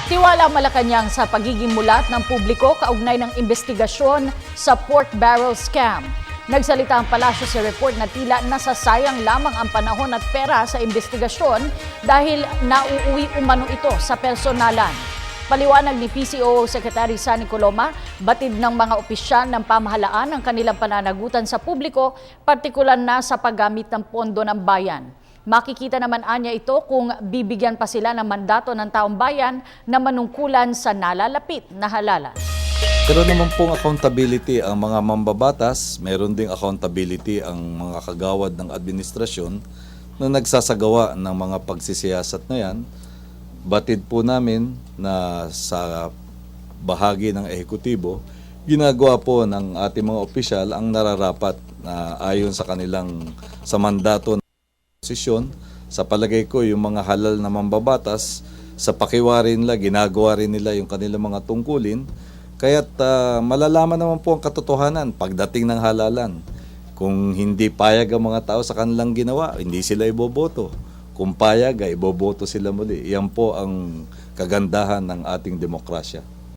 Tiwala Malacanang sa pagiging mulat ng publiko kaugnay ng investigasyon sa pork barrel scam. Nagsalita ang palasyo sa report na tila nasasayang lamang ang panahon at pera sa investigasyon dahil nauuwi umano ito sa personalan. Paliwanag ni PCOO Secretary Sunny Coloma, batid ng mga opisyal ng pamahalaan ang kanilang pananagutan sa publiko, partikular na sa paggamit ng pondo ng bayan. Makikita naman anya ito kung bibigyan pa sila ng mandato ng taong bayan na manungkulan sa nalalapit na halalan. Pero naman pong accountability ang mga mambabatas, meron ding accountability ang mga kagawad ng administrasyon na nagsasagawa ng mga pagsisiyasat na yan. Batid po namin na sa bahagi ng ehekutibo, ginagawa po ng ating mga opisyal ang nararapat na ayon sa kanilang sa mandato posisyon. Sa palagay ko, yung mga halal na mambabatas, sa pakiwari nila, ginagawa rin nila yung kanilang mga tungkulin. Kaya't malalaman naman po ang katotohanan pagdating ng halalan. Kung hindi payag ang mga tao sa kanilang ginawa, hindi sila iboboto. Kung payag, iboboto sila muli. Yan po ang kagandahan ng ating demokrasya.